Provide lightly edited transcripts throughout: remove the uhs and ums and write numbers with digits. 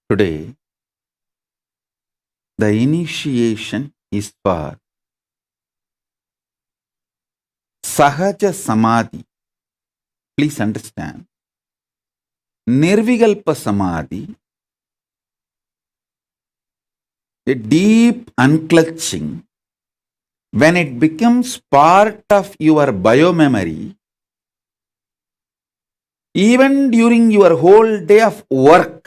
Today, the initiation is for Sahaja Samadhi. Please understand. Nirvikalpa Samadhi, a deep unclutching, when it becomes part of your biomemory, even during your whole day of work,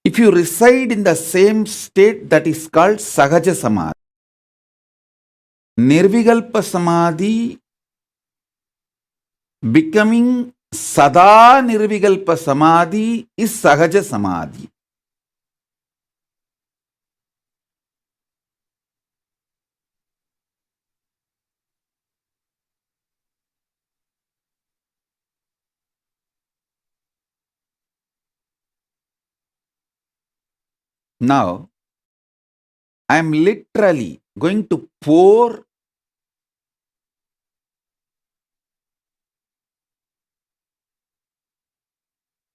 if you reside in the same state, that is called Sahaja Samadhi. Nirvikalpa Samadhi becoming Sada Nirvikalpa Samadhi is Sahaja Samadhi. Now, I am literally going to pour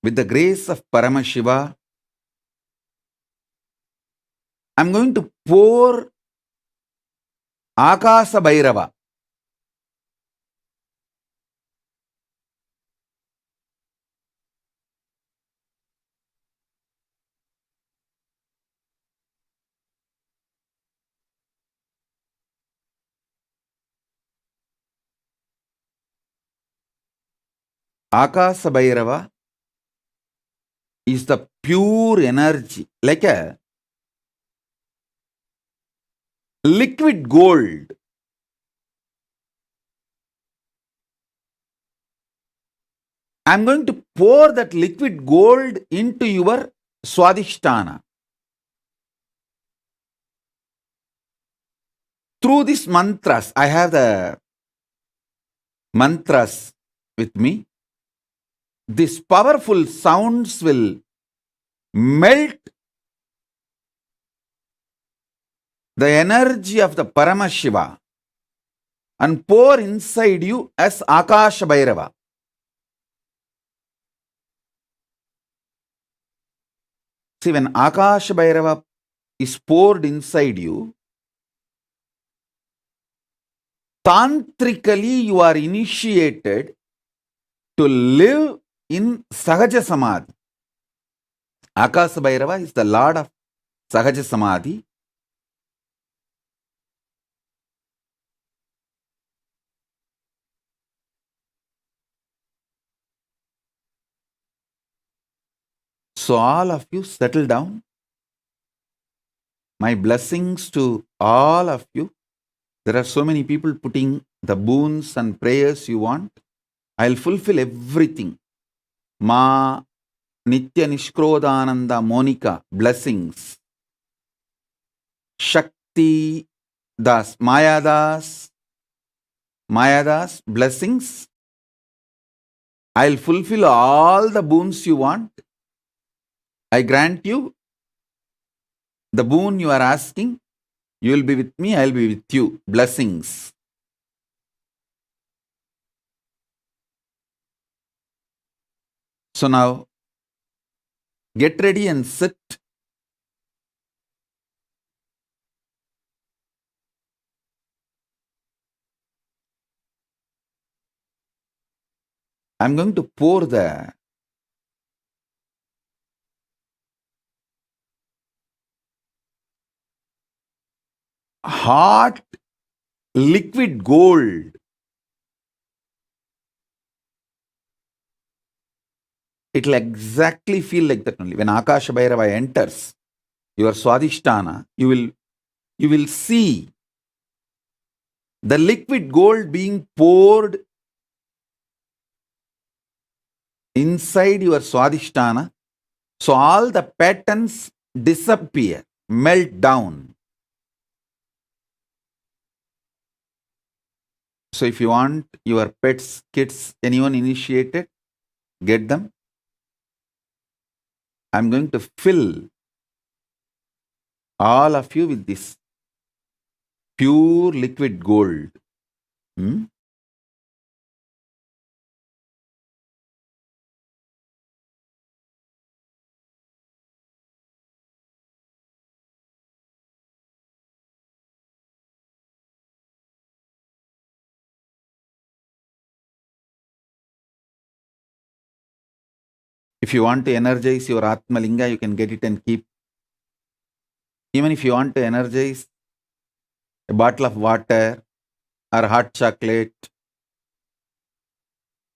with the grace of Paramashiva. I am going to pour Akasa Bhairava. Akasa Bhairava is the pure energy, like a liquid gold. I am going to pour that liquid gold into your Swadhisthana. Through these mantras, I have the mantras with me. These powerful sounds will melt the energy of the Paramashiva and pour inside you as Akasha Bhairava. See, when Akasha Bhairava is poured inside you, tantrically you are initiated to live in Sahaja Samadhi. Akasha Bhairava is the Lord of Sahaja Samadhi. So all of you settle down. My blessings to all of you. There are so many people putting the boons and prayers you want. I'll fulfill everything. Ma Nitya Nishkrodananda Monica, blessings. Shakti Das, Mayadas, blessings. I'll fulfill all the boons you want. I grant you the boon you are asking. You will be with me, I'll be with you. Blessings. So now, get ready and sit. I'm going to pour the hot liquid gold. It'll exactly feel like that only. When Akasha Bhairava enters your Swadhisthana, you will see the liquid gold being poured inside your Swadhisthana. So all the patterns disappear, melt down. So if you want your pets, kids, anyone initiated, get them. I'm going to fill all of you with this pure liquid gold. If you want to energize your Atmalinga, you can get it and keep. Even if you want to energize a bottle of water or hot chocolate,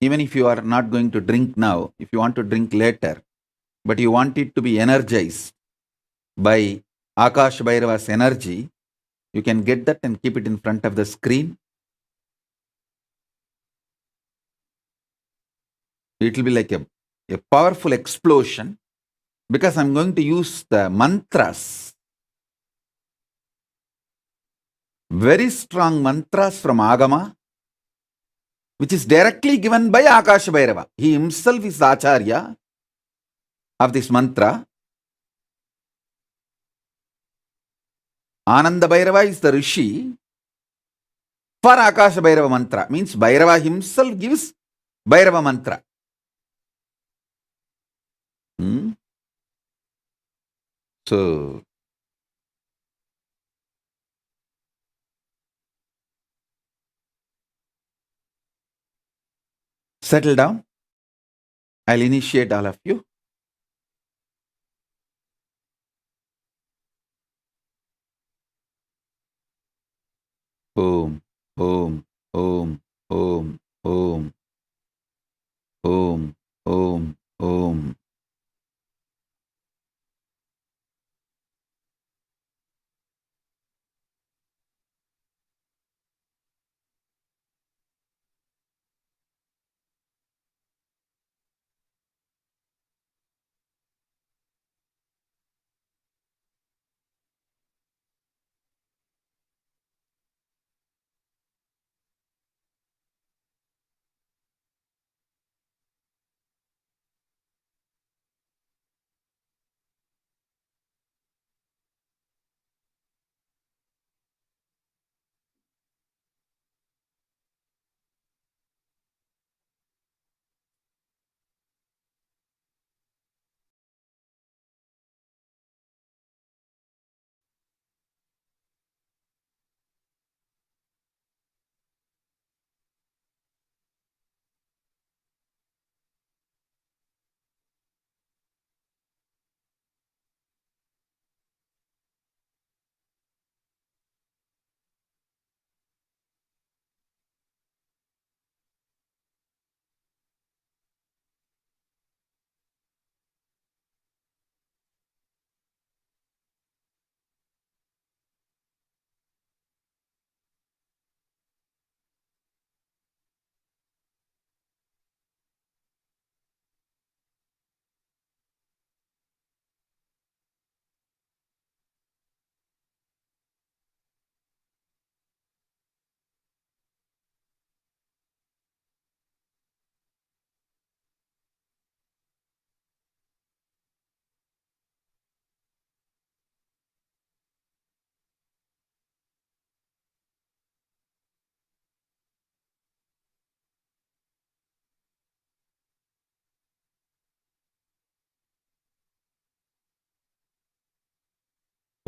even if you are not going to drink now, if you want to drink later, but you want it to be energized by Akash Bhairava's energy, you can get that and keep it in front of the screen. It will be like a powerful explosion because I'm going to use the mantras, very strong mantras from Agama, which is directly given by Akash Bhairava. He himself is the Acharya of this mantra. Ananda Bhairava is the Rishi for Akash Bhairava mantra. Means Bhairava himself gives Bhairava mantra. So, settle down. I'll initiate all of you. Om, Om, Om, Om, Om, Om, Om, Om.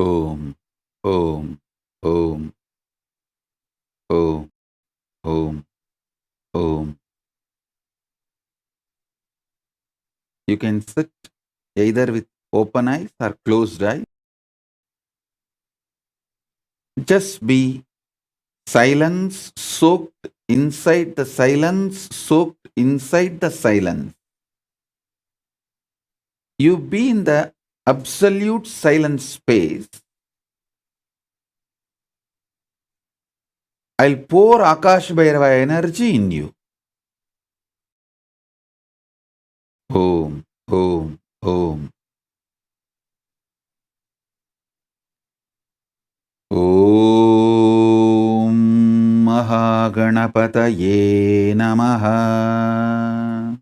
Om, Om, Om, Om, Om, Om. You can sit either with open eyes or closed eyes. Just be silence soaked inside the silence, soaked inside the silence. You be in the absolute silent space. I'll pour Akash Bhairava energy in you. Om, Om, Om. Om Mahaganapataye Namaha.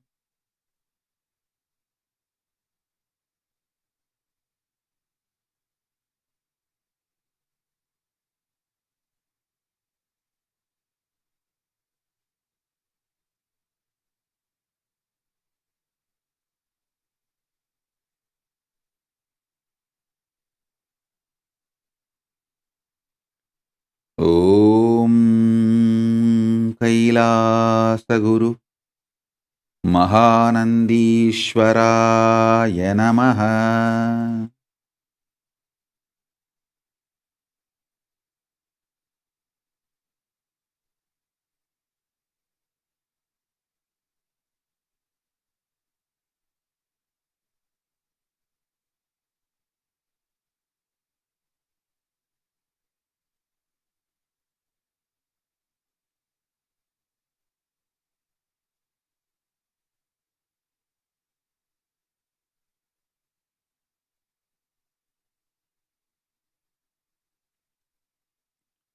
Om Kailasa Guru महानन्दीश्वराय नमः।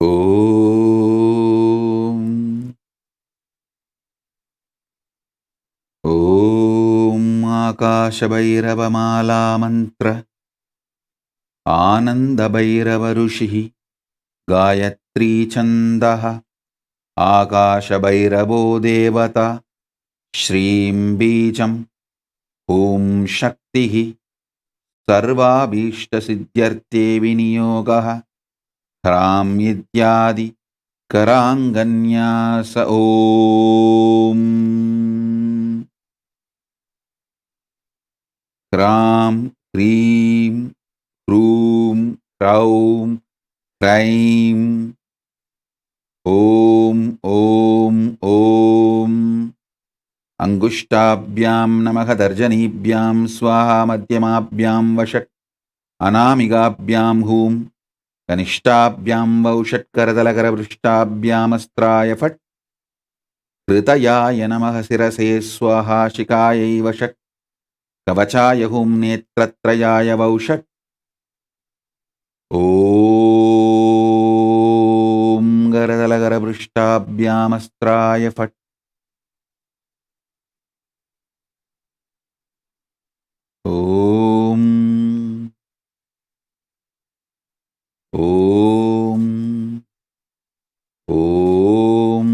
ॐ आकाशभैरवमालामन्त्र आनन्दभैरवऋषिः गायत्रीछन्दः आकाशभैरवो देवता श्रीं बीजम् ॐ शक्तिः सर्वाभीष्टसिद्ध्यर्थे विनियोगः ह्रां इत्यादि कराङ्गन्यास ॐ ह्रां ह्रीं ह्रूं ह्रौं ह्रैं ॐ ॐ ॐ अङ्गुष्ठाभ्यां नमः तर्जनीभ्यां स्वाहा मध्यमाभ्यां वषट् अनामिकाभ्यां हूं कनिष्ठाभ्यां वौषट्करतलकरपृष्ठाभ्यामस्त्राय फट् कृतयाय नमः शिरसे स्वाहा शिखायै वषट् कवचाय हुं नेत्रत्रयाय वौषट् ॐ करतलकरपृष्ठाभ्यामस्त्राय फट् ॐ ॐ ॐ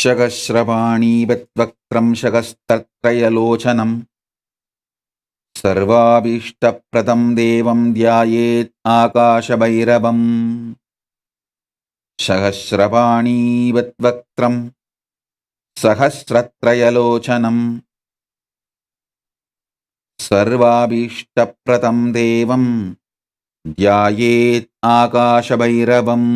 शकस्रपाणीवद्वक्त्रं शकस्तत्रयलोचनं सर्वाभीष्टप्रदं देवं ध्यायेत् आकाशभैरवम् सहस्रपाणीवद्वक्त्रं सहस्रत्रयलोचनं सर्वाभीष्टप्रदं देवं ध्यायेत् आकाशभैरवम्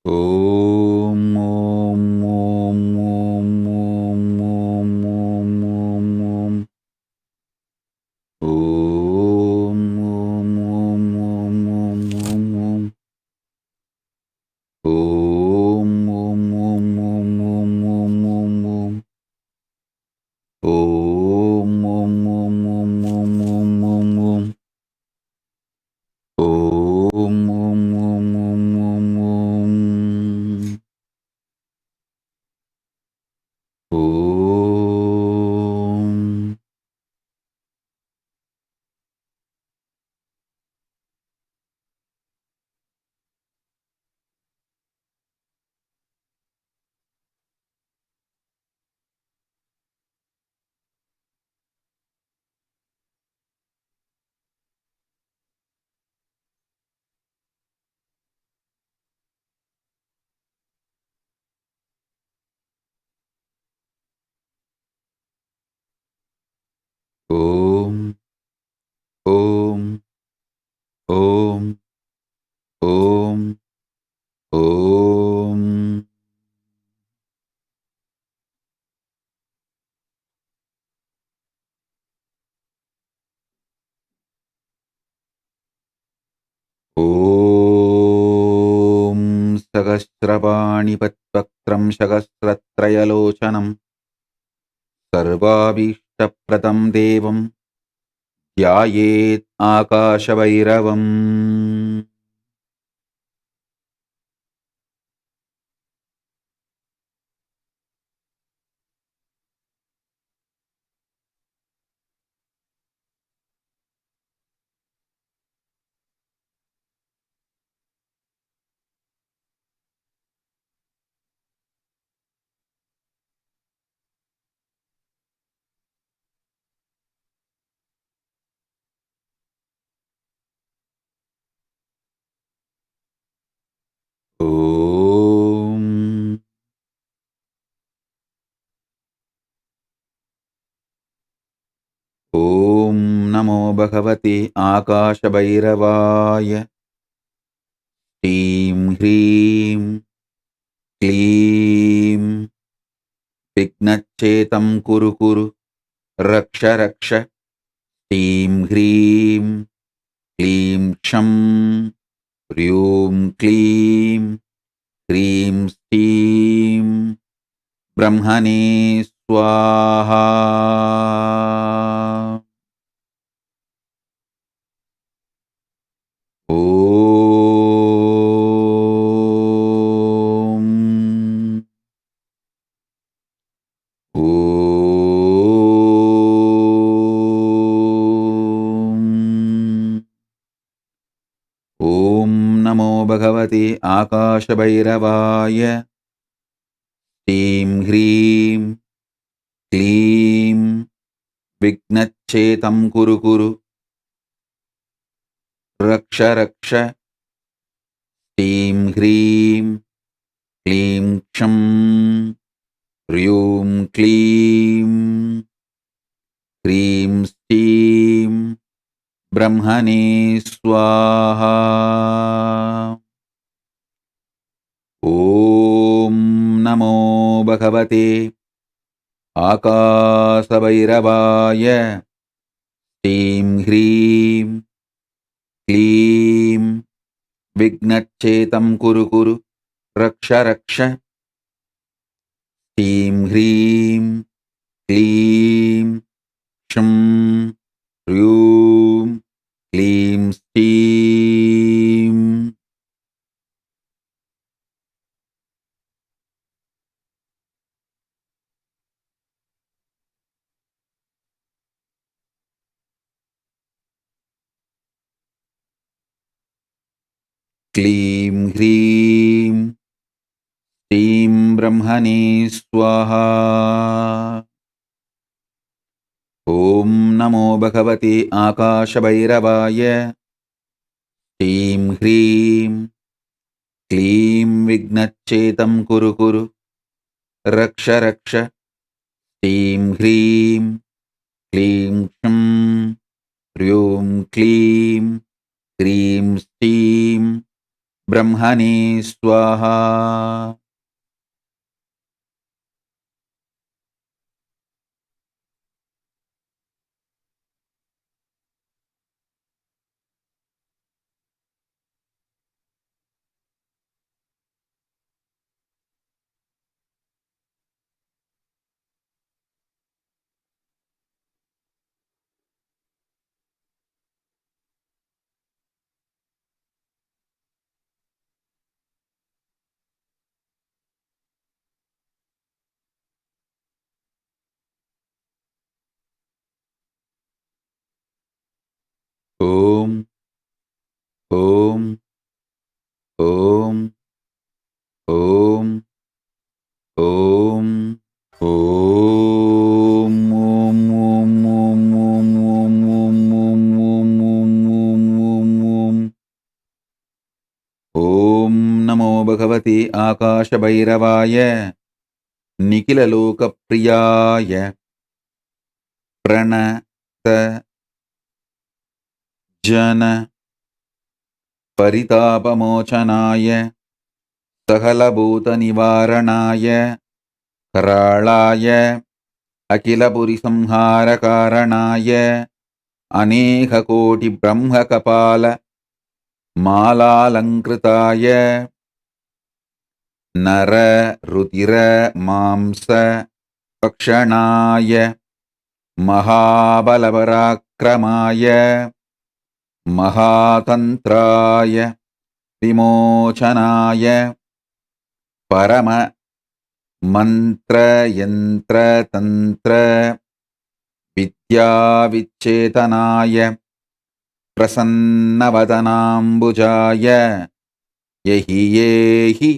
ॐ ॐ ॐ ॐ ॐ ॐ ॐ ॐ ॐ सहस्रपाणिपद्वक्त्रं सहस्रत्रयलोचनं सर्वाभीष्टप्रदं देवं ध्यायेत् आकाशभैरवम्। ॐ नमो भगवते आकाशभैरवाय। ह्रीं ह्रीं क्लीं विघ्नच्छेदं कुरु कुरु रक्ष रक्ष। ह्रीं ह्रीं क्लीं क्षं ह्रीं क्लीं ह्रीं श्रीं ब्रह्मणे स्वाहा। ॐ नमो भगवते आकाशभैरवाय। ह्रीं ह्रीं क्लीं विघ्नच्छेदं कुरु कुरु रक्ष रक्ष। ह्रीं ह्रीं क्लीं क्षं ह्रीं क्लीं ह्रीं श्रीं ब्रह्मणे स्वाहा। ॐ नमो भगवते आकाशभैरवाय। ह्रीं ह्रीं क्लीं विघ्नच्छेदं कुरु कुरु रक्ष रक्ष। ह्रीं ह्रीं क्लीं क्षं ह्रीं क्लीं श्रीं क्लीं ह्रीं श्रीं ब्रह्मणे स्वाहा। ॐ नमो भगवते आकाशभैरवाय। ह्रीं ह्रीं क्लीं विघ्नच्छेदं कुरु कुरु रक्ष रक्ष। ह्रीं ह्रीं क्लीं क्षं ह्रीं क्लीं ह्रीं श्रीं ब्रह्मणे स्वाहा। ॐ ॐ ॐ ॐ ॐ ॐ ॐ नमो भगवते आकाशभैरवाय। निखिललोकप्रियाय प्रणत जन परितापमोचनाय सकलभूतनिवारणाय कराळाय अखिलपुरिसंहारकारणाय अनेककोटिब्रह्मकपाल मालालङ्कृताय ನರ ರುಧಿರ ಮಾಂಸ ಭಕ್ಷಣಾಯ ಮಹಾಬಲಪರಾಕ್ರಮಾಯ ಮಹಾತಂತ್ರಾಯ ವಿಮೋಚನಾಯ ಪರಮ ಮಂತ್ರ ಯಂತ್ರ ತಂತ್ರ ವಿದ್ಯಾ ವಿಚ್ಛೇತನಾಯ ಪ್ರಸನ್ನವದನಾಂಬುಜಾಯ ಯಹಿ ಯೇಹಿ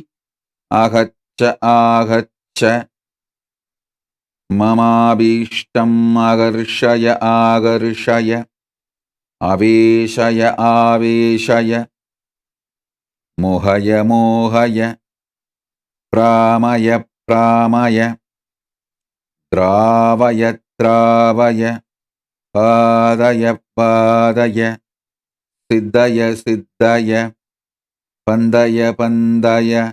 ಆಗಚ್ಚ ಆಗಚ್ಚ ಮಮಾಭೀಷ್ಟಂ ಆಕರ್ಷಯ ಆಕರ್ಷಯ ಆವೇಶಯ ಆವೇಶಯ ಮೋಹಯ ಮೋಹಯ ಪ್ರಾಮಯ ಪ್ರಾಮಯ ದ್ರಾವಯ ದ್ರಾವಯ ಪಾದಯ ಪಾದಯ ಸಿದ್ಧಯ ಸಿದ್ಧಯ ಪಂದಯ ಪಂದಯ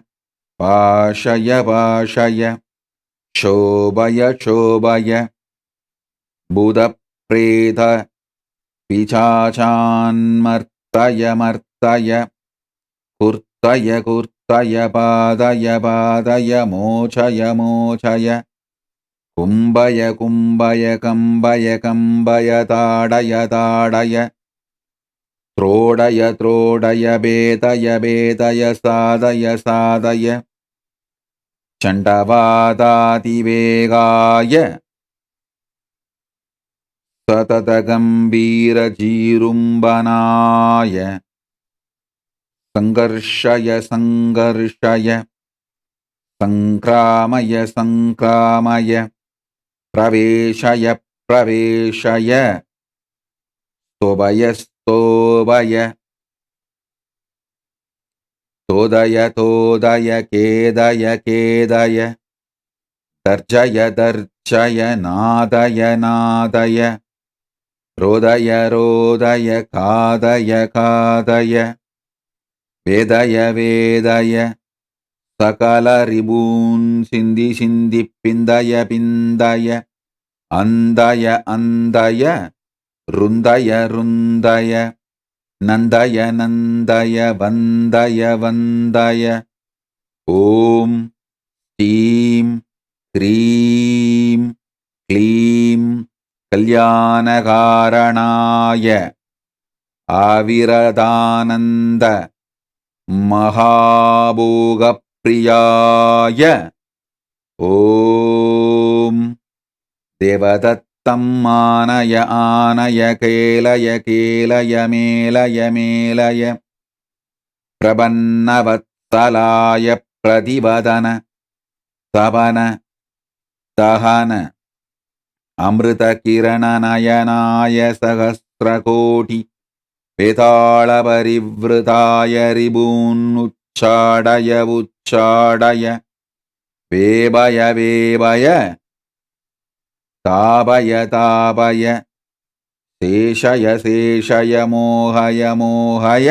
ಪಾಶಯ ಪಾಶಯ ಶೋಭಯ ಶೋಭಯ ಬುಧಪ್ರೇತ ಪಿಶಾಚಾನ್ಮರ್ತಯ ಮರ್ತಯ ಕುರ್ತಯ ಕುರ್ತಯ ಪಾದಯ ಪಾದಯ ಮೋಚಯ ಮೋಚಯ ಕುಂಭಯ ಕುಂಭಯ ಕಂಬಯ ಕಂಬಯ ತಾಡಯ ತಾಡಯ ತ್ರೋಡಯ ತ್ರೋಡಯ ಬೇತಯ ಬೇತಯ ಸಾದಯ ಸಾದಯ ಚಂಡವಾದಾತಿವೇಗಾಯ ಸತತ ಗಂಭೀರ ಜೀರುಂಬನಾಯ ಸಂಘರ್ಷಯ ಸಂಘರ್ಷಯ ಸಂಕ್ರಾಮಯ ಸಂಕ್ರಾಮಯ ಪ್ರವೇಶಯ ಪ್ರವೇಶಯ ಸ್ತೋಭಯ ಸ್ತೋಭಯ ತೋದಯ ತೋದಯ ಕೇದಯ ಕೇದಯ ದರ್ಜಯ ದರ್ಜಯ ನಾದಯ ನಾದಯ ರೋದಯ ರೋದಯ ಕಾದಯ ಕಾದಯ ವೇದಯ ವೇದಯ ಸಕಲ ರಿಬೂನ್ ಸಿಂಧಿ ಸಿಂಧಿ ಪಿಂದಯ ಪಿಂದಯ ಅಂದಯ ಅಂದಯ ರುಂದಯ ರುಂದಯ ನಂದಯ ನಂದಯ ವಂದಯ ವಂದಯ ಓಂ ಸ್ಟೀಂ ಕ್ರೀಂ ಕ್ಲೀಂ ಕಲ್ಯಾಣಕಾರಣಾಯ ಆವಿರದಾನಂದ ಮಹಾಭೋಗಪ್ರಿಯಾಯ ಓಂ ದೇವದತ್ತಂ ಆನಯ ಆನಯ ಕೇಲಯ ಕೇಲಯ ಮೇಲಯ ಮೇಲಯ ಪ್ರಪನ್ನವತ್ಸಲಾಯ ಪ್ರತಿವದನ ತಪನ ದಹನ ಅಮೃತಕಿರಣನಯನಾಯ ಸಹಸ್ರಕೋಟಿ ವೇತಾಳಪರಿವೃತಾಯ ರಿಬೂನ್ನುಚ್ಚಾಡಯ ಉಚ್ಚಾಡಯ ವೇಭಯ ವೇಭಯ ತಾಪಯ ತಾಪಯ ಶೇಷಯ ಶೇಷಯ ಮೋಹಯ ಮೋಹಯ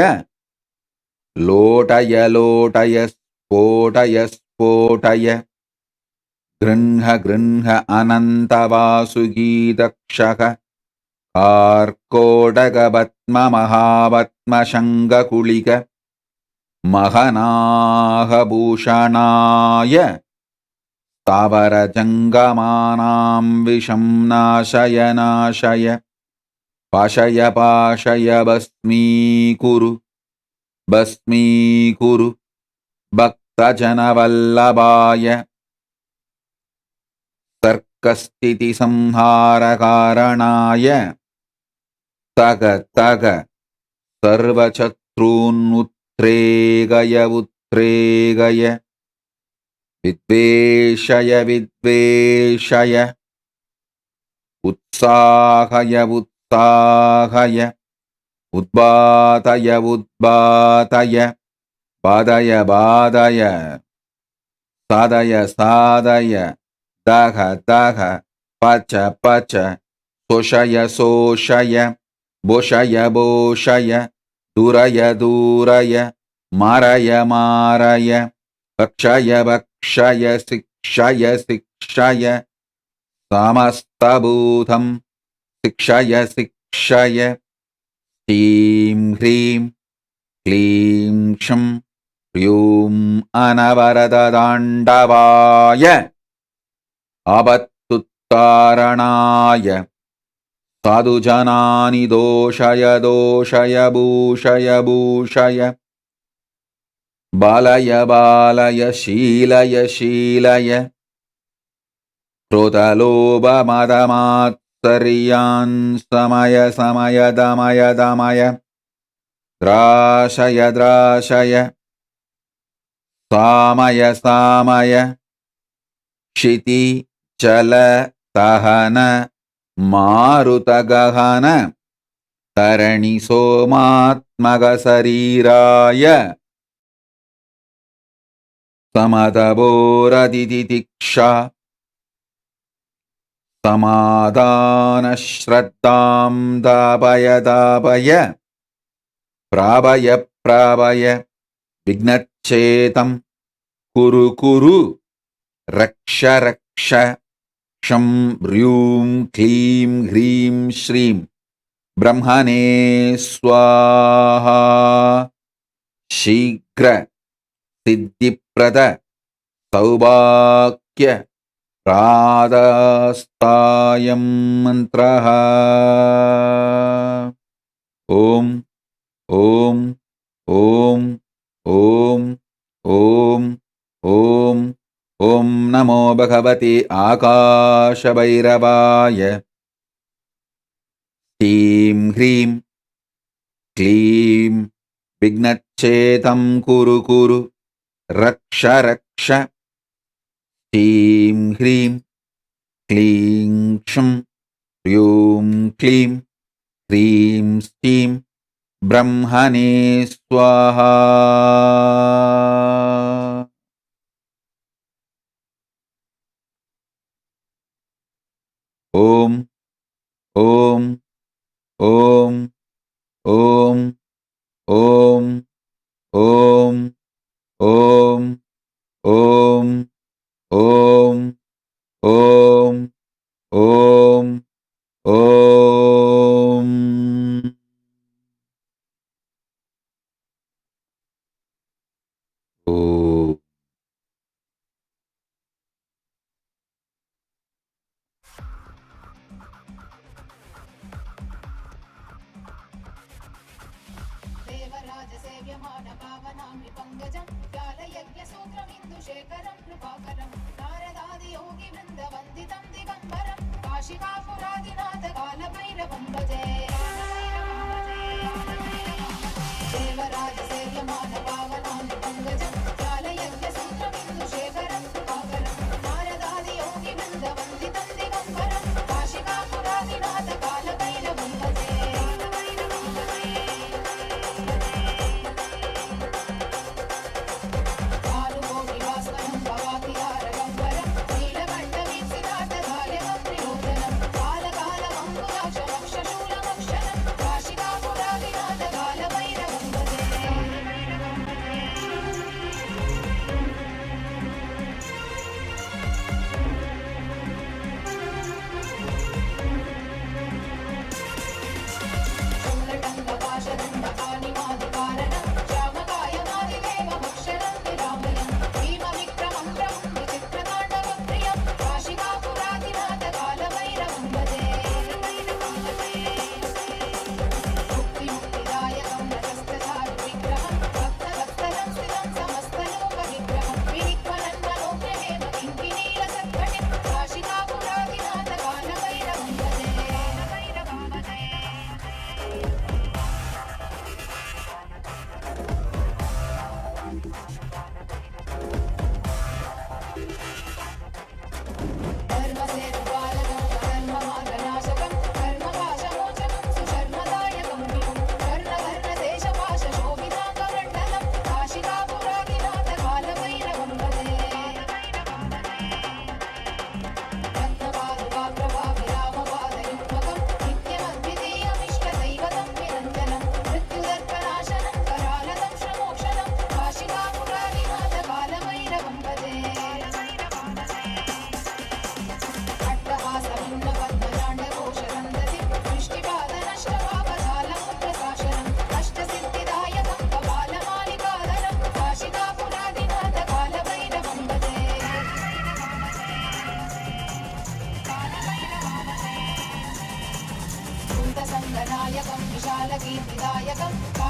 ಲೋಟಯ ಲೋಟಯ ಸ್ಫೋಟಯ ಸ್ಫೋಟಯ ಗೃಹ್ಣ ಗೃಹ್ಣ ಅನಂತವಾಸುಗೀತಕ್ಷಕ ಕಾರ್ಕೋಟಕಪದ್ಮ ಮಹಾಪದ್ಮಶಂಗಕುಳಿಕ ಮಹನಾಹಭೂಷಣಾಯ ಸ್ಥಾವರ ಜಂಗಮಾನಾಂ ವಿಷಂ ನಾಶಯ ನಾಶಯ ಪಾಶಯ ಪಾಶಯ ಭಸ್ಮೀಕುರು ಭಸ್ಮೀಕುರು ಭಕ್ತಜನವಲ್ಲಭಾಯ ತರ್ಕಸ್ಥಿತಿ ಸಂಹಾರ ಕಾರಣಾಯ ತಗ ತಗ ಸರ್ವಶತ್ರುನ್ನುತ್ರೇಗಯ ಉತ್ರೇಗಯ ವಿದ್ವೇಷಯ ವಿದ್ವೇಷಯ ಉತ್ಸಾಹಯ ಉತ್ಸಾಹಯ ಉದ್ಬಾತಯ ಉದ್ಬಾತಯ ಬಾದಯ ಬಾದಯ ಸಾದಯ ಸಾದಯ ದಹ ದಹ ಪಚ ಪಚ ಶೋಷಯ ಶೋಷಯ ಬೋಷಯ ಬೋಷಯ ದೂರಯ ದೂರಯ ಮಾರಯ ಮಾರಯ ಭಕ್ಷಯ ಭಕ್ಷಯ ಶಿಕ್ಷಯ ಶಿಕ್ಷಯ ಸಮಸ್ತಭೂತಂ ಶಿಕ್ಷಯ ಶಿಕ್ಷಯ ಶ್ರೀಂ ಹ್ರೀಂ ಕ್ಲೀಂ ಕ್ಷಂ ह्रीं अनवरतताण्डवाय आपत्तुत्तारणाय साधुजनानि दोषय दोषय भूषय भूषय बालय बालय शीलय शीलय क्रोधलोभमदमात्सर्यान् समय समय दमय दमय द्राशय द्राशय सामय सामय क्षिति चल तहन मारुतगहन तरणि सोमात्मक शरीराय समतपोरतितितिक्षा समाधान श्रद्धां दापय दापय प्रापय प्रापय विघ्नच्छेदं कुरु कुरु रक्ष रक्ष क्षं ह्रीं क्लीं ह्रीं श्रीं ब्रह्मणे स्वाहा शीघ्र सिद्धिप्रद सौभाग्य प्रादास्तायं मन्त्रः ॐ ॐ ॐ ॐ ॐ ॐ ॐ नमो भगवते आकाशभैरवाय ह्रीं ह्रीं क्लीं विघ्नच्छेदं कुरु कुरु रक्ष रक्ष ह्रीं ह्रीं क्लीं क्षं ह्रीं क्लीं ह्रीं श्रीं ब्रह्मणे स्वाहा ॐ ॐ ॐ ॐ ॐ ॐ ॐ ॐ ॐ ॐ ॐ ॐ देवराजसेव्यमान पावनामि पङ्कजं व्यालयज्ञसूत्रमिन्दुशेखरं कृपाकरं नारदादियोगिवृन्दवन्दितं दिगम्बरं काशिकापुरादिनाथ कालभैरवं भजे देवराजसेव्यमान पावनामि पङ्कजं व्यालयज्ञसूत्रमिन्दुशेखरं कृपाकरं नारदादियोगिवृन्दवन्दितं दिगम्बरं काशिकापुरादिनाथ कालभैरवं भजे काशिकापुरादिनाथ कालभैरवं भजे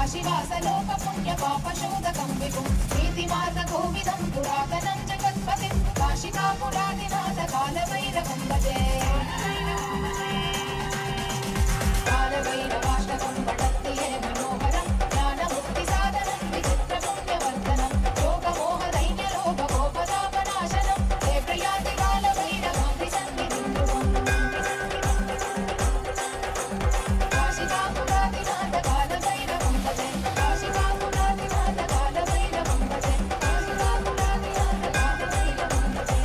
काशीवासलोक पुण्य पापशोधकं विभुं नीतिमार्गकोविदं पुरातनं जगत्पतिं काशिकापुरादिनाथ कालभैरवं भजे कालभैरवाष्टकं पठन्ति ये मनोहरं ज्ञानमुक्तिसाधनं विचित्रपुण्यवर्धनं शोकमोहदैन्यलोभकोपतापनाशनं हे प्रयाति कालभैरवाभिसन्निधिं ध्रुवम् काशिकापुरादिनाथ कालभैरवं भजे काशिकापुरादिनाथ कालभैरवं भजे काशिकापुरादिनाथ कालभैरवं भजे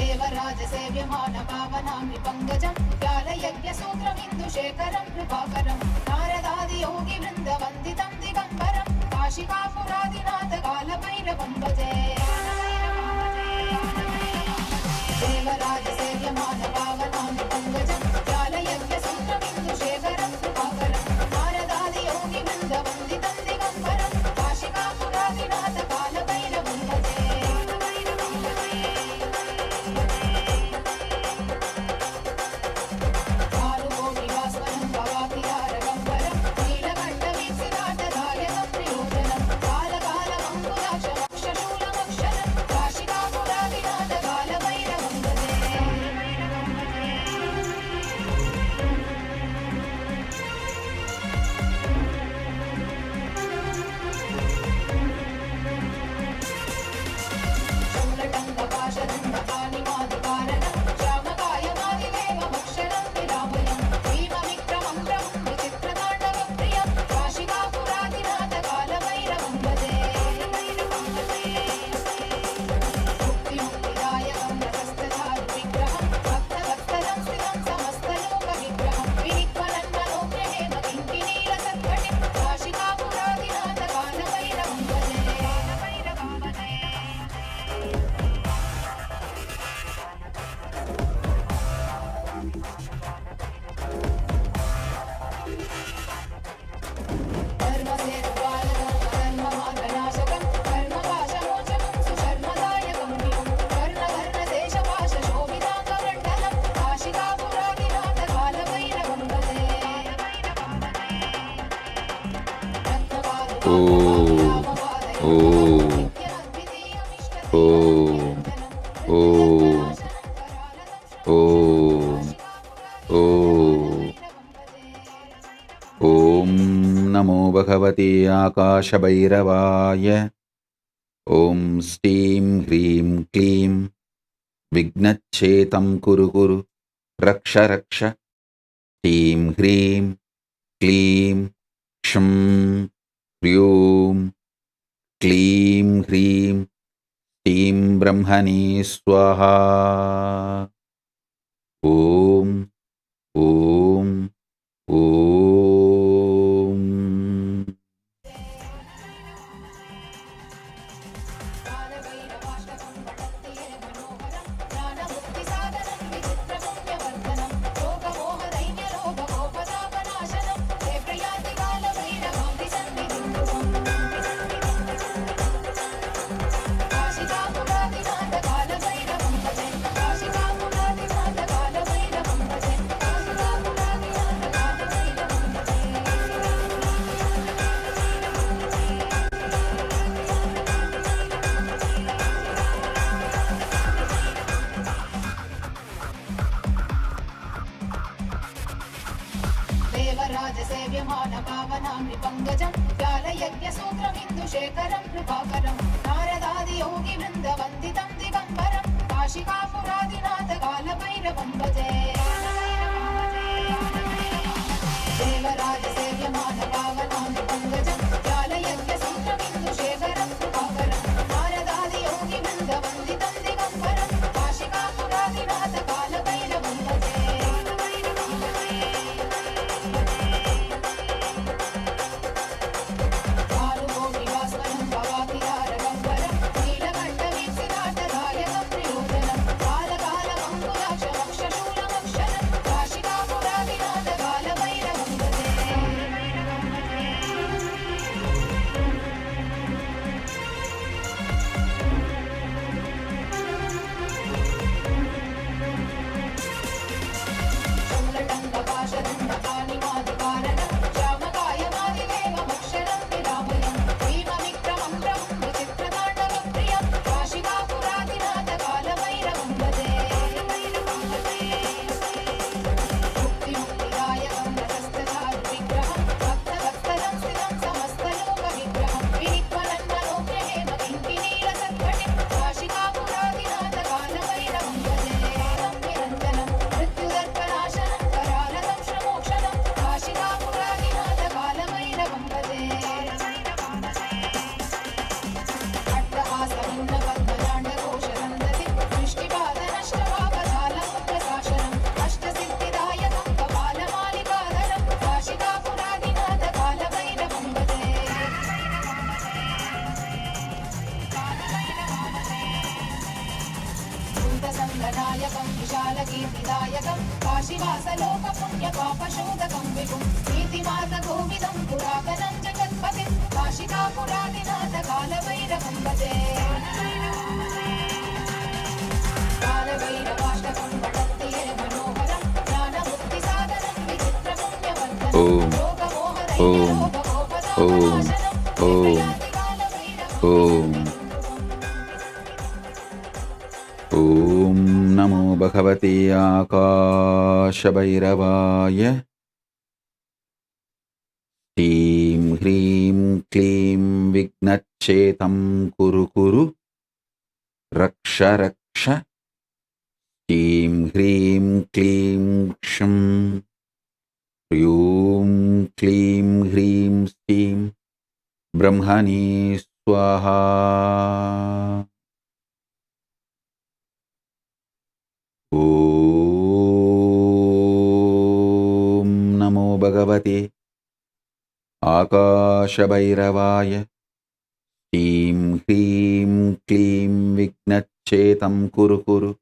देवराजसेव्यमान पावनामि पङ्कजं व्यालयज्ञसूत्रमिन्दुशेखरं कृपाकरं नारदादियोगिवृन्दवन्दितं दिगम्बरं काशिकापुरादिनाथ कालभैरवं भजे देवराजसेव्यमान पावनामि पङ्कजं व्यालयज्ञसूत्रमिन्दुशेखरं कृपाकरं नारदादियोगिवृन्दवन्दितं दिगम्बरं काशिकापुरादिनाथ कालभैरवं भजे कारुकोटिवास्वनं भवातिहारगम्बरं नीलकण्ठवीक्षिताटदायकं प्रियोजनं कालकालमङ्कुलाक्षमक्षशूलमक्षरं काशिकापुरादिनाथ कालभैरवं भजे शूलटङ्कपाशदण्डपाणिमादिकारणं श्यामकायमादिदेवमक्षरं विरामयं भीमविक्रमं प्रभुं विचित्रताण्डवप्रियं काशिकापुरादिनाथ कालभैरवं भजे मुक्तिमुक्तिदायकं रथस्थचारुविग्रहं भक्तवत्सलं स्थितं समस्तलोकविग्रहं विनिक्वलन्मनोग्रहेम किङ्किणीलसत्कटिं काशिकापुरादिनाथ कालभैरवं भजे धर्मसेतुपालकं कर्मपाशमोचकं सुशर्मदायकं विभुं कर्णकर्णदेशपाशशोभिताङ्गमण्डलं काशिकापुरादिनाथ कालभैरवं भजे ॐ नमो भगवते आकाशभैरवाय ॐ स्टीं ह्रीं क्लीं विघ्नच्छेतं कुरु कुरु रक्ष रक्ष ह्रीं ह्रीं क्लीं क्षं ह्रीं क्लीं ह्रीं ह्रीं ब्रह्मणे स्वाहा ॐ ॐ ॐ कालभैरवाष्टकं पठन्ति ये मनोहरं ज्ञानमुक्तिसाधनं विचित्रपुण्यवर्धनं शोकमोहदैन्यलोभकोपतापनाशनं हे प्रयाति कालभैरवाभिसन्निधिं ध्रुवम् काशिकापुरादिनाथ कालभैरवं भजे काशिकापुरादिनाथ कालभैरवं भजे काशिकापुरादिनाथ कालभैरवं भजे देवराजसेव्यमान पावनामि पङ्कजं व्यालयज्ञसूत्रमिन्दुशेखरं कृपाकरं नारदादियोगिवृन्दवन्दितं दिगम्बरं काशिकापुरादिनाथ कालभैरवं भजे देवराजसेव्यमान पावनामि पङ्कजं व्यालयज्ञसूत्रमिन्दुशेखरं कृपाकरं नारदादियोगिवृन्दवन्दितं दिगम्बरं काशिकापुरादिनाथ कालभैरवं भजे कारुकोटिवास्वनं भवातिहारगम्बरं नीलकण्ठवीक्षिताटदायकं प्रियोजनं कालकालमङ्कुलाक्षमक्षशूलमक्षरं काशिकापुरादिनाथ कालभैरवं भजे सुन्दरसङ्गनायकं विशालकीर्तिदायकं काशीवासलोकपुण्यपापशोधकं विभुं नीतिमार्गकोविदं पुरातनं जगत्पतिं काशिकापुरादिनाथ कालभैरवं भजे कालभैरवाष्टकं पठन्ति ये मनोहरं ज्ञानमुक्तिसाधनं विचित्रपुण्यवर्धनं ఓం ఓం ఓం ఓం ఓం ఓం నమో భగవతే ఆకాశభైరవాయ. శ్రీం హ్రీం క్లీం విఘ్నచ్ఛేతం కురు కురు రక్ష రక్ష. శ్రీం హ్రీం క్లీం క్షం హ్రీం క్లీం హ్రీం శ్రీం బ్రహ్మణే స్వాహా. ఓం నమో భగవతే ఆకాశభైరవాయ. శ్రీం హ్రీం క్లీం విఘ్నచ్ఛేతం కురు కురు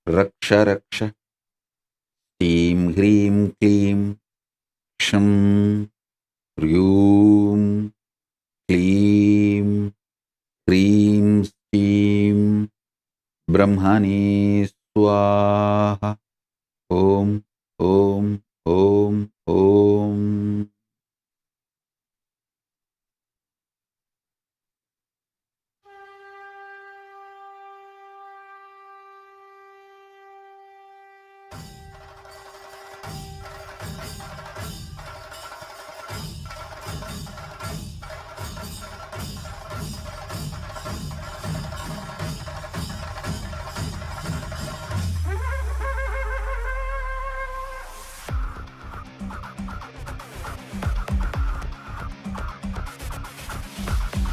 రక్ష రక్ష. శ్రీం హ్రీం క్లీం క్షం హ్రీం క్లీం హ్రీం శ్రీం బ్రహ్మణే స్వాహ. ఓం ఓం ఓం ఓం.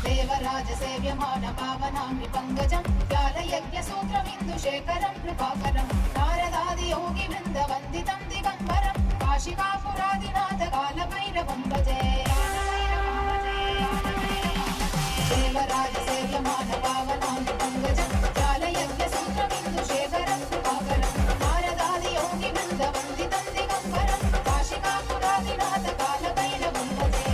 देवराजसेव्यमान पावनाङ्घ्रिपङ्कजं व्यालयज्ञसूत्रमिन्दुशेखरं कृपाकरं नारदादियोगिवृन्दवन्दितं दिगम्बरं काशिकापुरादिनाथ कालभैरवं भजे देवराजसेव्यमान पावनाङ्घ्रिपङ्कजं व्यालयज्ञसूत्रमिन्दुशेखरं कृपाकरं नारदादियोगिवृन्दवन्दितं दिगम्बरं काशिकापुरादिनाथ कालभैरवं भजे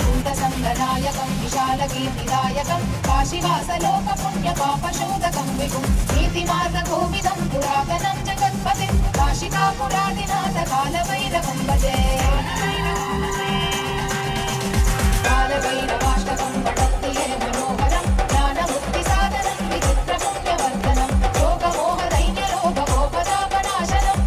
सुन्दरसङ्गनायकं विशालकीर्तिदायकं काशीवासलोकपुण्यपापशोधकं विभुं नीतिमार्गकोविदं पुरातनं जगत्पतिं काशिकापुरादिनाथ कालभैरवं भजे कालभैरवाष्टकं पठन्ति ये मनोहरं ज्ञानमुक्तिसाधनं विचित्रपुण्यवर्धनं योगमोहदैन्यलोभगोपतापनाशनं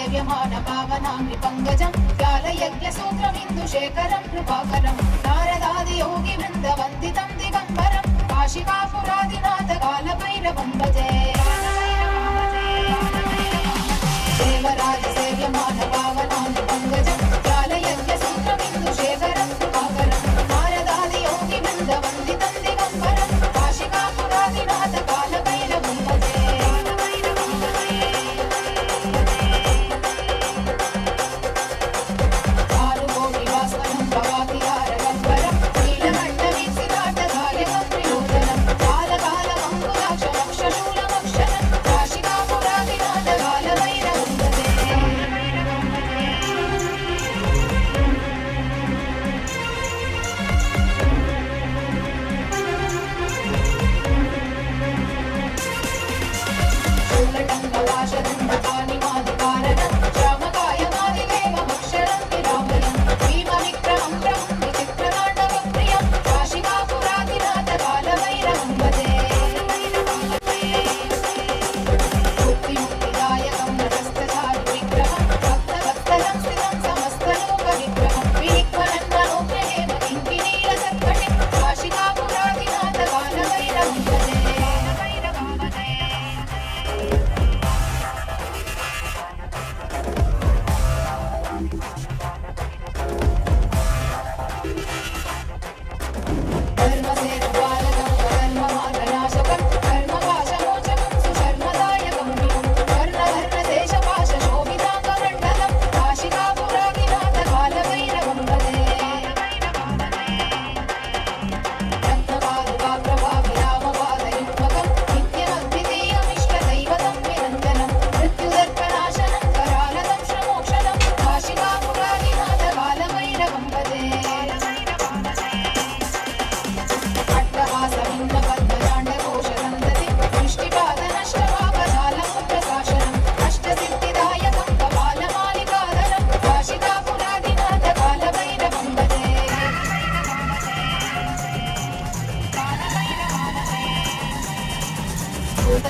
సేవ్యమాన పావనాంగ్రి పంకజం వ్యాలయజ్ఞసూత్రమిందుశేఖరం కృపాకరం నారదాది యోగి వృంద వందితం దిగంబరం కాశికాపురాదినాథ కాలభైరవం భజే దేవరాజ సేవ్యమాన పావనాంగ్రి పంకజం వ్యాలయజ్ఞసూత్రమిందుశేఖరం కృపాకరం నారదాది యోగి వృంద వందితం దిగంబరం కాశికాపురాదినాథ కాలభైరవం భజే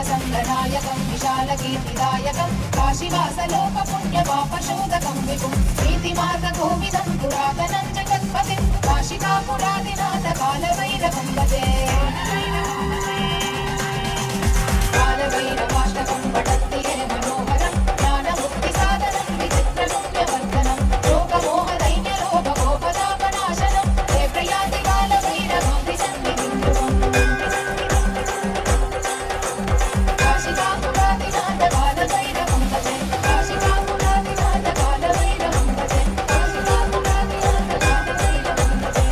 సంగనాయకం విశాలకీర్తిదాయకం కాశీవాసలోక పుణ్యపాపశోధకం విభుం ప్రీతి మార్గ గోవిదం పురాతనం జగత్పతిం కాశికాపురాదినాథ కాలభైరవం భజే కాలభైరవాష్టకం పఠత్తి హే మనోహరం జ్ఞానముక్తి సాధనం విచిత్రపుణ్యవర్ధనం లోకమోహ దైన్య లోభ కోపతాపనాశనం హే ప్రయాతి కాలభైరవం విసన్నిధిం ధ్రువం కాశికాపురాదినాథ కాలభైరవం భజే కాశికాపురాదినాథ కాలభైరవం భజే కాశికాపురాదినాథ కాలభైరవం భజే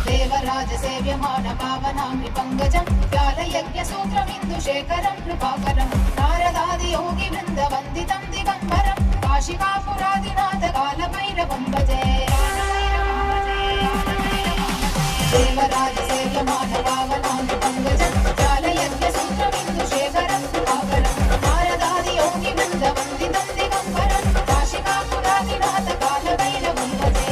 దేవరాజ సేవ్యమాన పావనాంగ్రి పంకజం వ్యాలయజ్ఞసూత్రమిందుశేఖరం కృపాకరం నారదాది యోగి వృంద వందితం దిగంబరం కాశికాపురాదినాథ కాలభైరవం భజే దేవరాజ సేవ్యమాన పావనాంగ్రి పంకజం వ్యాలయజ్ఞసూత్రమిందుశేఖరం కృపాకరం నారదాది యోగి వృంద వందితం దిగంబరం కాశికాపురాదినాథ కాలభైరవం భజే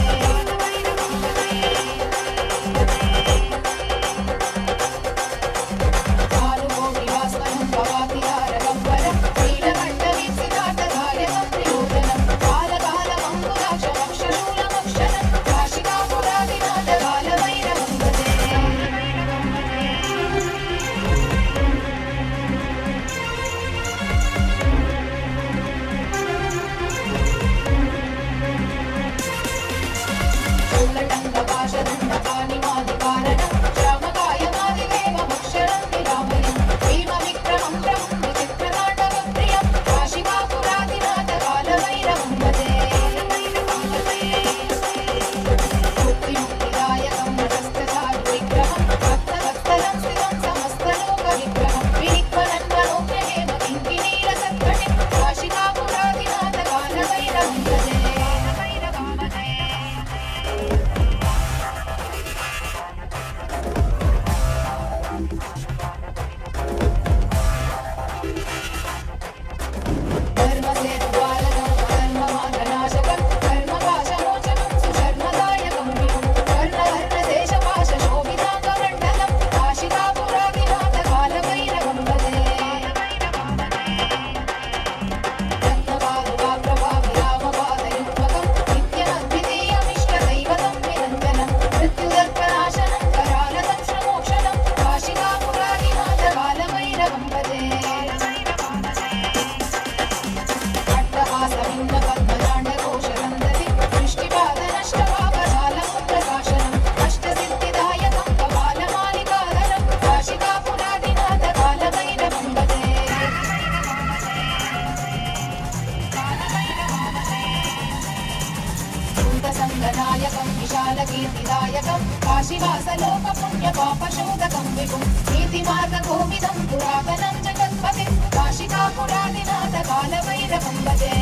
कीर्तिदायकं काशीवासलोक पुण्यपापशोधकं विभुं नीतिमार्गकोविदं पुरातनं जगत्पतिं काशिकापुरादिनाथ कालभैरवं भजे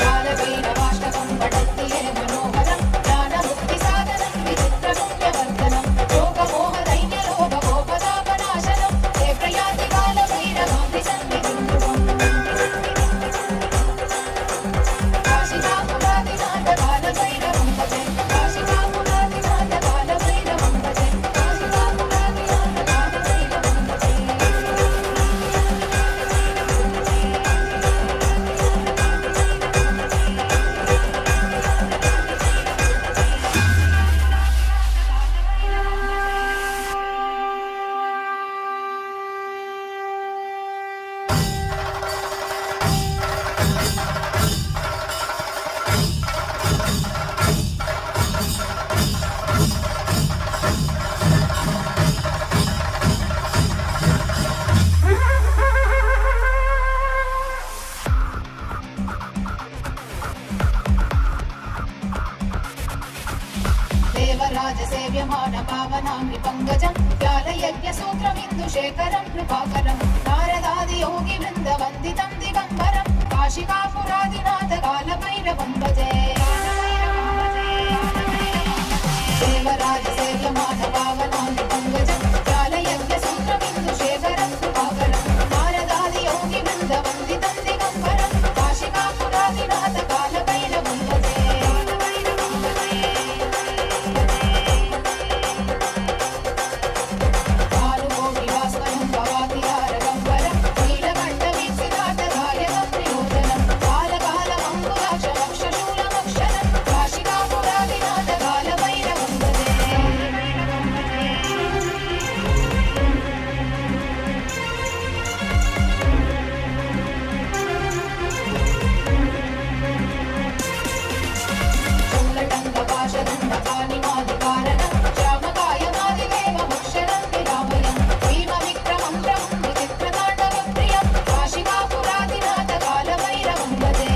कालभैरवाष्टकं पठन्ति ये मनोहरं ज्ञानमुक्तिसाधनं विचित्रपुण्यवर्धनं योगमोहदैन्यलोभगोपतापनाशनं ते प्रयाति कालभैरवान्ति सन्निधिं ध्रुवम् काशिकापुरादिनाथ कालभैरवं भजे काशिकापुरादिनाथ कालभैरवं भजे काशिकापुरादिनाथ कालभैरवं भजे देवराजसेव्यमान पावनाङ्घ्रि पङ्कजं व्यालयज्ञसूत्रमिन्दुशेखरं कृपाकरं नारदादियोगिवृन्दवन्दितं दिगम्बरं काशिकापुरादिनाथ कालभैरवं भजे देवराजसेव्यमान पावनाङ्घ्रि पङ्कजं व्यालयज्ञसूत्रमिन्दुशेखरं कृपाकरं नारदादियोगिवृन्दवन्दितं दिगम्बरं काशिकापुरादिनाथ कालभैरवं भजे भानुकोटिभास्वरं भवातिहारगम्बरं नीलकण्ठवीक्षितार्थदायकं त्रिलोचनं कालकालमङ्कुलाक्षमक्षशूलमक्षरं काशिकापुरादिनाथ कालभैरवं भजे शूलटङ्कपाशदण्डकानिमादिकारणं श्यामकायमादिदेवमक्षरं विरामयं भीमविक्रमं प्रभुं विचित्रताण्डवप्रियं काशिकापुरादिनाथ कालभैरवं भजे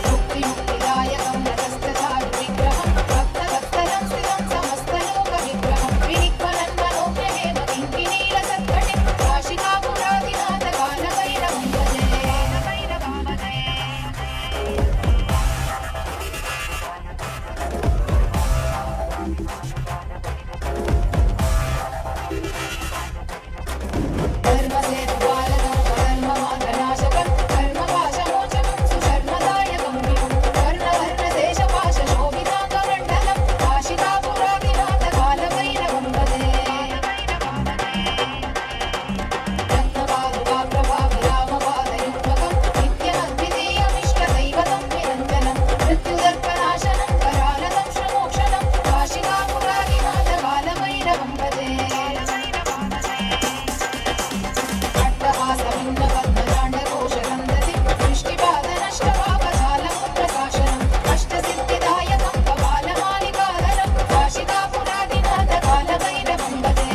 मुक्तिमुक्तिदायकं रथस्थचारुविग्रहं भक्तवत्सलं स्थितं समस्तलोकविग्रहं विनिक्वलन्मनोज्ञहेम किङ्किणीलसत्कटिं काशिकापुरादिनाथ कालभैरवं भजे धर्मसेतुपालकं धर्ममार्गनाशकं धर्मपाशमोचकं सुशर्मदायकं विभुं वर्णवर्णदेशपाशशोभिताङ्गमण्डलं काशिकापुरादिनाथ कालभैरवं भजे रत्नपादुकाप्रभाविरामपादयुग्मकं नित्यमद्वितीयमिष्टदैवतं निरञ्जनं मृत्युदर्पनाशनं करालतं श्रमोक्षणं काशिकापुरादिनाथ कालभैरवं भजे अट्टहासभिन्नपद्मजाण्डकोशगन्धति दृष्टिपादनष्टपापजालमुद्रशासनम् अष्टसिद्धिदायकं कपालमालिकाधरं काशिकापुरादिनाथ कालभैरवं भजे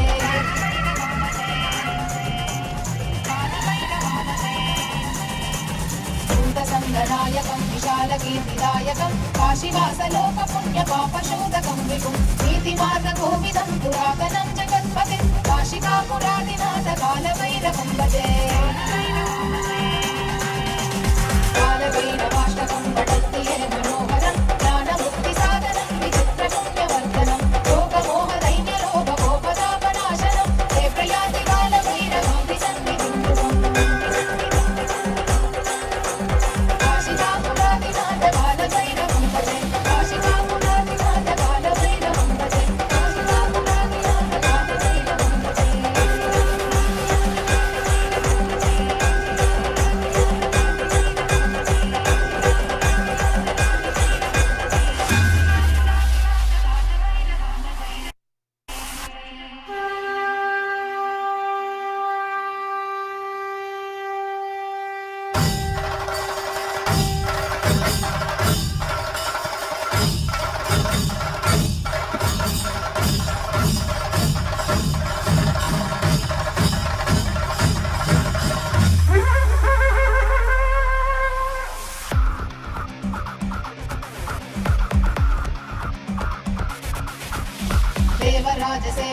भूतसङ्गनायकं विशालकीर्तिदायकं काशीवासलोक पुण्यपापशोधकं विभुं नीतिमार्गकोविदं पुरातनं जगत्पतिं काशिकापुरादिनाथ कालभैरवं भजे कालभैरवाष्टकं पठन्ति ये मनोहरं ज्ञानमुक्तिसाधनं विचित्रपुण्यवर्धनं योगमोहदैन्यलोभगोपतापनाशनं ते प्रयाति कालभैरवान्ति सन्निधिं ध्रुवम् काशिकापुरादिनाथ कालभैरवं भजे काशिकापुरादिनाथ कालभैरवं भजे काशिकापुरादिनाथ कालभैरवं भजे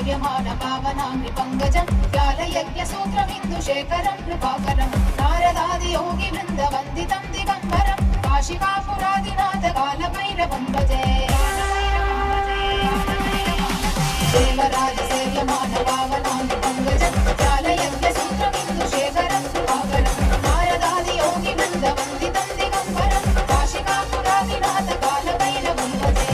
सेव्यमान पावनाङ्गि पङ्कजं व्यालयज्ञसूत्रमिन्दुशेखरं कृपाकरं नारदादियोगिवृन्दवन्दितं दिगम्बरं काशिकापुरादिनाथ कालभैरवं भजे देवराज सेव्यमान पावनाङ्गि पङ्कजं व्यालयज्ञसूत्रमिन्दुशेखरं कृपाकरं नारदादियोगिवृन्दवन्दितं दिगम्बरं काशिकापुरादिनाथ कालभैरवं भजे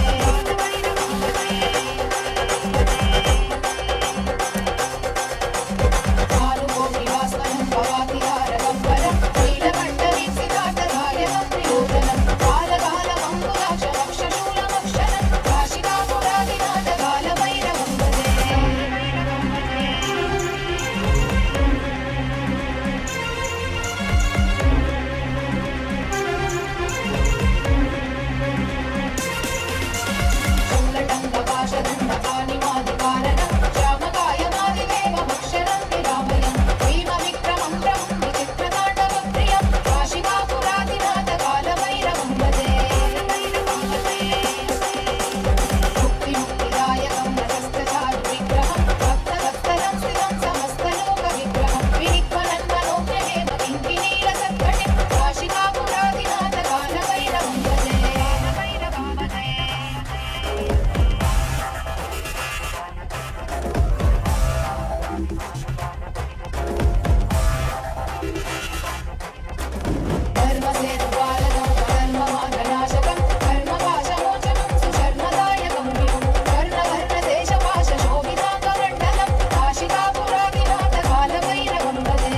भानुकोटिवास्वनं भवातिहारगम्बरं नीलकण्ठवीक्षिताटधार्यकं त्रिलोचनं कालकालमङ्कुलाक्षमक्षशूलमक्षरं काशिकापुरादिनाथ कालभैरवं भजे शूलटङ्कपाशदण्डपाणिमादिकारणं श्यामकायमादिदेवमक्षरं विरामयं भीमविक्रमं प्रभुं विचित्रताण्डवप्रियं काशिकापुरादिनाथ कालभैरवं भजे मुक्तिमुक्तिदायकं रजस्तचारुविग्रहं भक्तवत्सलं स्थितं समस्तलोकविग्रहं विनिक्वलन्मनोज्ञदेव किङ्किणीलसत्कटिं काशिकापुरादिनाथ कालभैरवं भजे धर्मसेतुपालकं धर्ममार्गनाशकं धर्मपाशमोचनं सुशर्मदायकं विभुं कर्णवर्णदेशपाशशोभिताङ्गमण्डलं काशिकापुरादिनाथ कालभैरवं भजे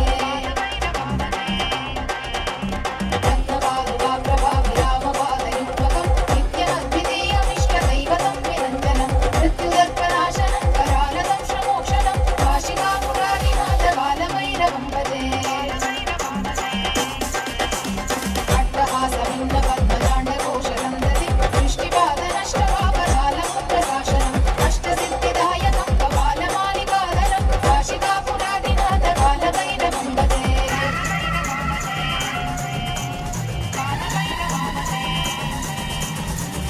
रत्नपादुकाप्रभाविरामपादयुग्मकं नित्यमद्वितीयमिष्टदैवतं निरञ्जनं मृत्युदर्पनाशनं करालकं श्रमोक्षणं काशिकापुरादिनाथ कालभैरवं भजे अट्टहासभिन्नपद्मजाण्डकोशसन्दति दृष्टिपादनष्टपापजालमुद्रशासनम् अष्टसिद्धिदायकं कपालमालिकाधरं काशिकापुरादिनाथ कालभैरवं भजे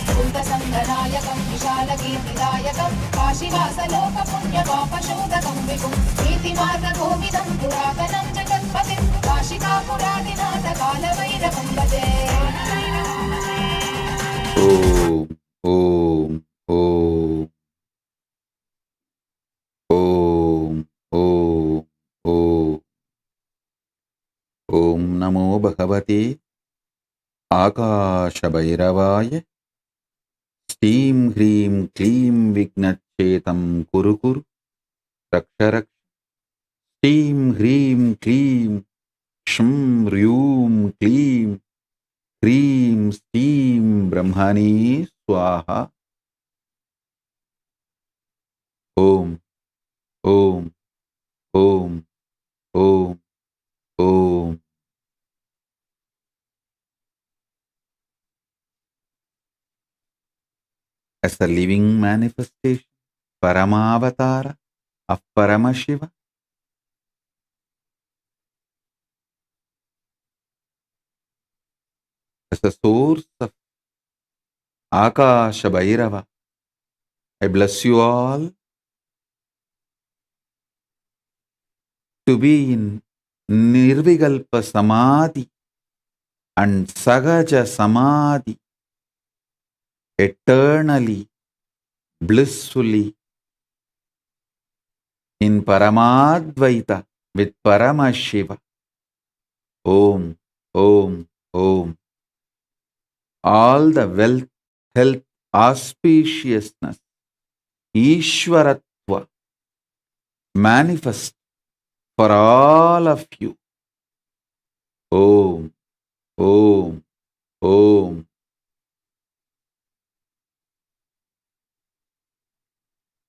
भूतसङ्गनायकं विशालकीर्तिदायकं काशीवासलोकपुण्यपापशोधकं विभुं नीतिमार्गकोविदं पुरातनं जगत्पतिं काशिकापुरादिनाथ कालभैरवं भजे ಓಂ ಓಂ ಓಂ ಓಂ ಓಂ ಓಂ ಓಂ ನಮೋ ಭಗವತೆ ಆಕಾಶಭೈರವಾಯ ಶ್ರೀಂ ಹ್ರೀಂ ಕ್ಲೀಂ ವಿಘ್ನಚ್ಛೇದಂ ಕುರು ಕುರು ರಕ್ಷ ರಕ್ಷ ಶ್ರೀಂ ಹ್ರೀಂ ಕ್ಲೀಂ ಶ್ರೀಂ ಹ್ರೂಂ ಕ್ಲೀಂ ಕ್ರೀಂ ಶ್ರೀಂ ಬ್ರಹ್ಮಣೇ ಸ್ವಾಹ ಓಂ ಓಂ ಓಂ ಓಂ ಓಂ as a living manifestation, Paramavatara of Paramashiva, as a source of Akasha Bhairava. I bless you all to be in Nirvikalpa Samadhi and Sagaja Samadhi, eternally, blissfully, in Paramadvaita with Paramashiva. Om, Om, Om. All the wealth, health, auspiciousness, Ishwaratva manifest for all of you. Om, Om, Om.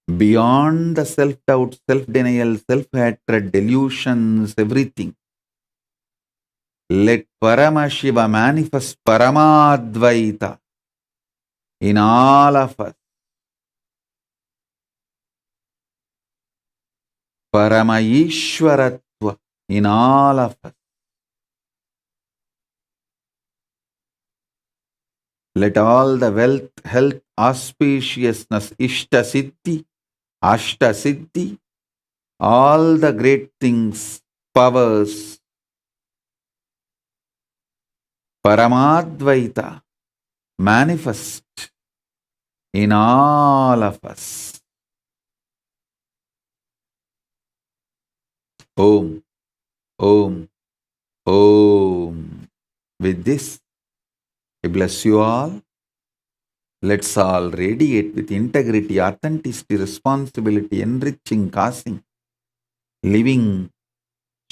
Beyond the self-doubt, self-denial, self-hatred, delusions, everything, let Paramashiva manifest Paramadvaita in all of us. Paramaishwaratva in all of us. Let all the wealth, health, auspiciousness, Ishta Siddhi, Ashtasiddhi, all the great things, powers, Paramadvaita, manifest in all of us. Om, Om, Om. With this, I bless you all. Let's all radiate with integrity, authenticity, responsibility, enriching, causing, living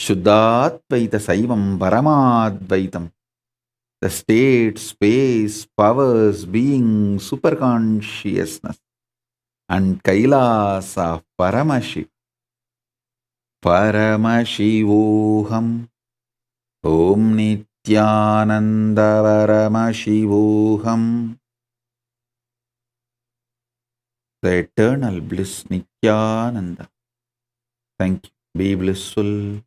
Shuddhadvaita Saivam Paramadvaitam. The state, space, powers, being, superconsciousness, and Kailasa of Paramashiv. Paramashivoham. Om Nityananda Paramashivoham. The eternal bliss Nityananda. Thank you. Be blissful.